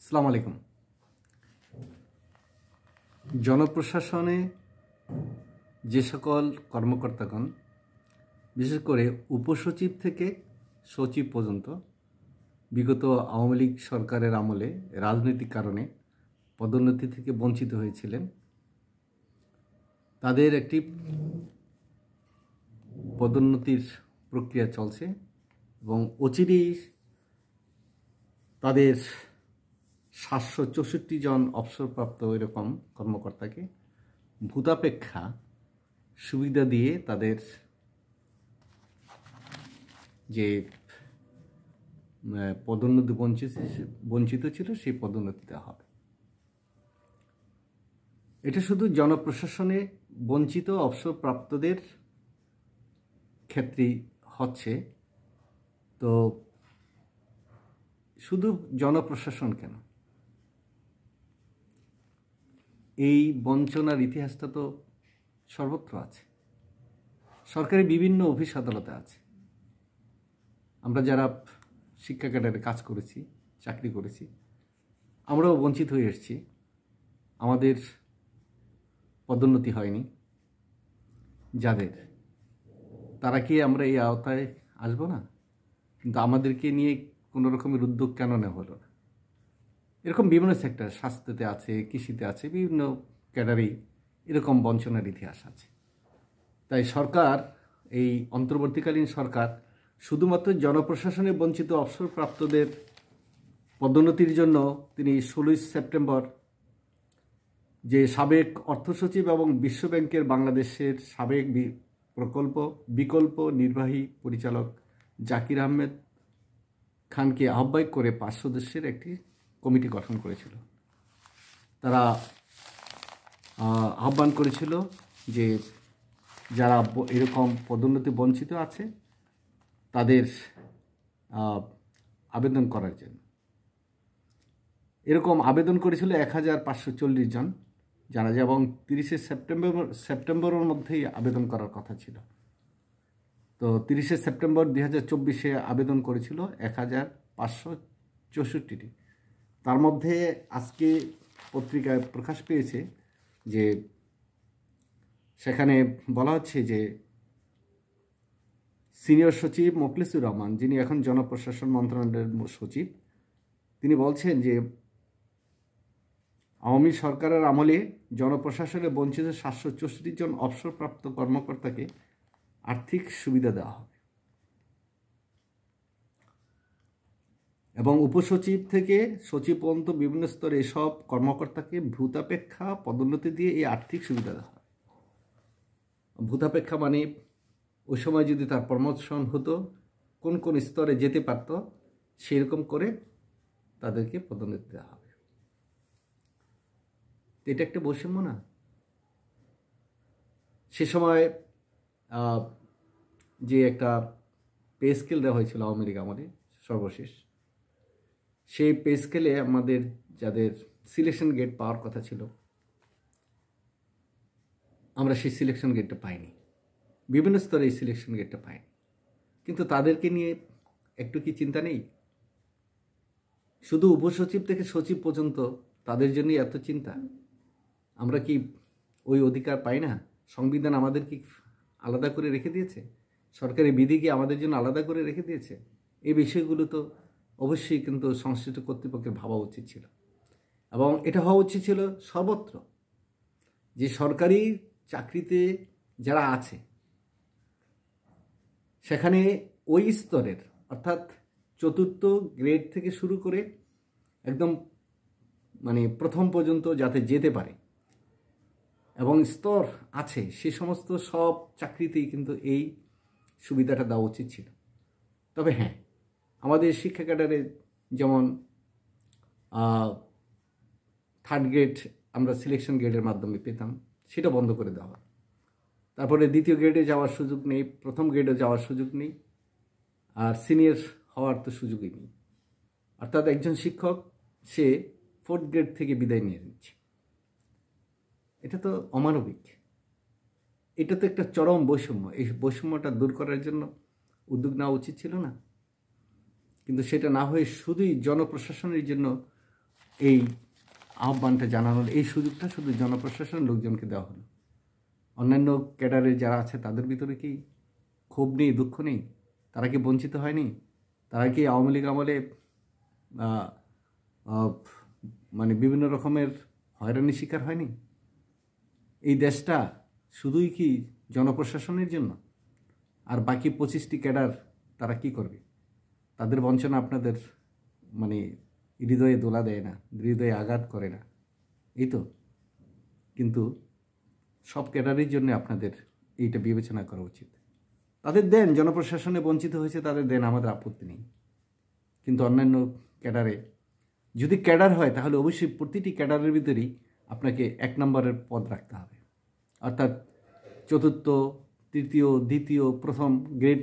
আসসালামু আলাইকুম। জনপ্রশাসনে যে সকল কর্মকর্তাগণ, বিশেষ করে উপসচিব থেকে সচিব পর্যন্ত বিগত আওয়ামী লীগ সরকারের আমলে রাজনৈতিক কারণে পদোন্নতি থেকে বঞ্চিত হয়েছিলেন, তাদের একটি পদোন্নতির প্রক্রিয়া চলছে এবং অচিরেই তাদের 764 জন অবসরপ্রাপ্ত এরকম কর্মকর্তাকে ভূতাপেক্ষা সুবিধা দিয়ে তাদের যে পদোন্নতি বঞ্চিত ছিল সেই পদোন্নতি দেওয়া হবে। এটা শুধু জনপ্রশাসনে বঞ্চিত অবসরপ্রাপ্তদের ক্ষেত্রেই হচ্ছে। তো শুধু জনপ্রশাসন কেন, এই বঞ্চনার ইতিহাসটা তো সর্বত্র আছে। সরকারি বিভিন্ন অফিস আদালতে আছে। আমরা যারা শিক্ষা ক্যাডারে কাজ করেছি, চাকরি করেছি, আমরাও বঞ্চিত হয়ে এসেছি। আমাদের পদোন্নতি হয়নি। যাদের, তারা কি আমরা এই আওতায় আসবো না? কিন্তু আমাদেরকে নিয়ে কোনো রকমের উদ্যোগ কেন নেওয়া হলো না? এরকম বিভিন্ন সেক্টর, স্বাস্থ্যতে আছে, কৃষিতে আছে, বিভিন্ন ক্যাডারেই এরকম বঞ্চনার ইতিহাস আছে। তাই সরকার, এই অন্তর্বর্তীকালীন সরকার, শুধুমাত্র জনপ্রশাসনে বঞ্চিত অবসরপ্রাপ্তদের পদোন্নতির জন্য তিনি 16 সেপ্টেম্বর যে সাবেক অর্থসচিব এবং বিশ্বব্যাংকের বাংলাদেশের সাবেক বিকল্প নির্বাহী পরিচালক জাকির আহমেদ খানকে আহ্বায়ক করে 5 সদস্যের একটি কমিটি গঠন করেছিল। তারা আহ্বান করেছিল যে যারা এরকম পদোন্নতি বঞ্চিত আছে তাদের আবেদন করার জন্য। এরকম আবেদন করেছিল 1540 জন জানা যায়, এবং 30 সেপ্টেম্বরের মধ্যেই আবেদন করার কথা ছিল। তো 30 সেপ্টেম্বর 2024-এ আবেদন করেছিল 1564টি। তার মধ্যে আজকে পত্রিকায় প্রকাশ পেয়েছে যে সেখানে বলা হচ্ছে যে সিনিয়র সচিব মোখলেসুর রহমান, যিনি এখন জনপ্রশাসন মন্ত্রণালয়ের সচিব, তিনি বলছেন যে আওয়ামী সরকারের আমলে জনপ্রশাসনে বঞ্চিত 764 জন অবসরপ্রাপ্ত কর্মকর্তাকে আর্থিক সুবিধা দেওয়া হবে এবং উপসচিব থেকে সচিব পর্যন্ত বিভিন্ন স্তরে এসব কর্মকর্তাকে ভূতাপেক্ষা পদোন্নতি দিয়ে এই আর্থিক সুবিধা দেওয়া হবে। ভূতাপেক্ষা মানে ওই সময় যদি তার প্রমোশন হতো, কোন কোন স্তরে যেতে পারত, সেরকম করে তাদেরকে পদোন্নতি দেওয়া হবে। এটা একটা বৈষম্য না? সে সময় যে একটা পে স্কেল দেওয়া হয়েছিল আওয়ামী লীগ আমলে সর্বশেষ, সেই পে স্কেলে আমাদের যাদের সিলেকশন গেট পাওয়ার কথা ছিল, আমরা সেই সিলেকশন গেটটা পাইনি। বিভিন্ন স্তরে এই সিলেকশন গেটটা পাইনি। কিন্তু তাদেরকে নিয়ে একটু কি চিন্তা নেই? শুধু উপসচিব থেকে সচিব পর্যন্ত তাদের জন্যই এত চিন্তা। আমরা কি ওই অধিকার পাই না? সংবিধান আমাদের কি আলাদা করে রেখে দিয়েছে? সরকারি বিধি কি আমাদের জন্য আলাদা করে রেখে দিয়েছে? এই বিষয়গুলো তো অবশ্যই কিন্তু সংশ্লিষ্ট কর্তৃপক্ষের ভাবা উচিত ছিল, এবং এটা হওয়া উচিত ছিল সর্বত্র, যে সরকারি চাকরিতে যারা আছে সেখানে ওই স্তরের, অর্থাৎ 4র্থ গ্রেড থেকে শুরু করে একদম প্রথম পর্যন্ত যাতে যেতে পারে এবং স্তর আছে, সে সমস্ত সব চাকরিতেই কিন্তু এই সুবিধাটা দেওয়া উচিত ছিল। তবে হ্যাঁ, আমাদের শিক্ষা ক্যাডারে যেমন 3rd গ্রেড আমরা সিলেকশন গ্রেডের মাধ্যমে পেতাম, সেটা বন্ধ করে দেওয়া। তারপরে 2য় গ্রেডে যাওয়ার সুযোগ নেই, 1ম গ্রেডে যাওয়ার সুযোগ নেই, আর সিনিয়র হওয়ার তো সুযোগই নেই। অর্থাৎ একজন শিক্ষক সে 4th গ্রেড থেকে বিদায় নিয়ে নিচ্ছে। এটা তো অমানবিক। এটা তো একটা চরম বৈষম্য। এই বৈষম্যটা দূর করার জন্য উদ্যোগ নেওয়া উচিত ছিল না? কিন্তু সেটা না হয়ে শুধুই জনপ্রশাসনের জন্য এই আহ্বানটা জানানোর এই সুযোগটা শুধু জনপ্রশাসনের লোকজনকে দেওয়া হলো। অন্যান্য ক্যাডারে যারা আছে তাদের ভিতরে কি ক্ষোভ নেই, দুঃখ নেই? তারা কি বঞ্চিত হয়নি? তারা কি আওয়ামী লীগ আমলে মানে বিভিন্ন রকমের হয়রানির শিকার হয়নি? এই দেশটা শুধুই কি জনপ্রশাসনের জন্য? আর বাকি 25টি ক্যাডার তারা কি করবে? তাদের বঞ্চনা আপনাদের মানে হৃদয়ে দোলা দেয় না, হৃদয়ে আঘাত করে না, এই তো? কিন্তু সব ক্যাডারের জন্য আপনাদের এইটা বিবেচনা করা উচিত। তাদের দেন, জনপ্রশাসনে বঞ্চিত হয়েছে তাদের দেন, আমাদের আপত্তি নেই। কিন্তু অন্যান্য ক্যাডারে যদি ক্যাডার হয় তাহলে অবশ্যই প্রতিটি ক্যাডারের ভিতরেই আপনাকে 1 নম্বরের পদ রাখতে হবে, অর্থাৎ চতুর্থ, তৃতীয়, দ্বিতীয়, প্রথম গ্রেড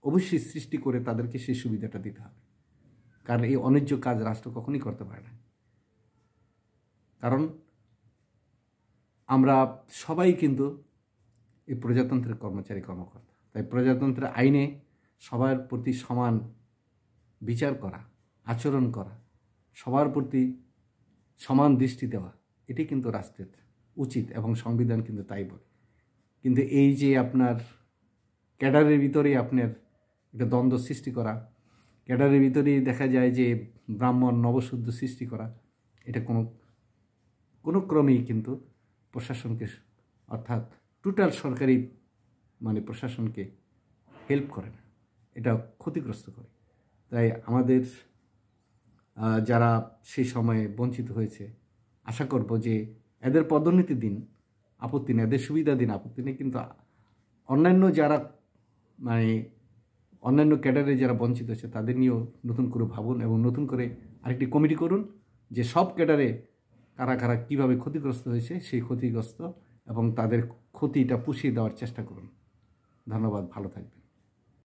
অবশ্যই সৃষ্টি করে তাদেরকে সেই সুবিধাটা দিতে হবে। কারণ এই অন্যায্য কাজ রাষ্ট্র কখনই করতে পারে না। কারণ আমরা সবাই কিন্তু এই প্রজাতন্ত্রের কর্মচারী, কর্মকর্তা। তাই প্রজাতন্ত্রের আইনে সবার প্রতি সমান বিচার করা, আচরণ করা, সবার প্রতি সমান দৃষ্টি দেওয়া, এটি কিন্তু রাষ্ট্রের উচিত এবং সংবিধান কিন্তু তাই বলে। কিন্তু এই যে আপনার ক্যাডারের ভিতরেই আপনার একটা দ্বন্দ্ব সৃষ্টি করা, ক্যাডারের ভিতরেই দেখা যায় যে ব্রাহ্মণ নবশুদ্ধ সৃষ্টি করা, এটা কোনো ক্রমেই কিন্তু প্রশাসনকে, অর্থাৎ টোটাল সরকারি মানে প্রশাসনকে হেল্প করে না, এটা ক্ষতিগ্রস্ত করে। তাই আমাদের যারা সেই সময়ে বঞ্চিত হয়েছে, আশা করব যে এদের পদোন্নতি দিন, আপত্তি নেই, এদের সুবিধা দিন, আপত্তি নেই। কিন্তু অন্যান্য যারা মানে অন্যান্য ক্যাডারে যারা বঞ্চিত হয়েছে তাদের নিয়েও নতুন করে ভাবুন এবং নতুন করে আরেকটি কমিটি করুন যে সব ক্যাডারে কারা কারা কীভাবে ক্ষতিগ্রস্ত হয়েছে সেই ক্ষতিগ্রস্ত এবং তাদের ক্ষতিটা পুষিয়ে দেওয়ার চেষ্টা করুন। ধন্যবাদ, ভালো থাকবেন।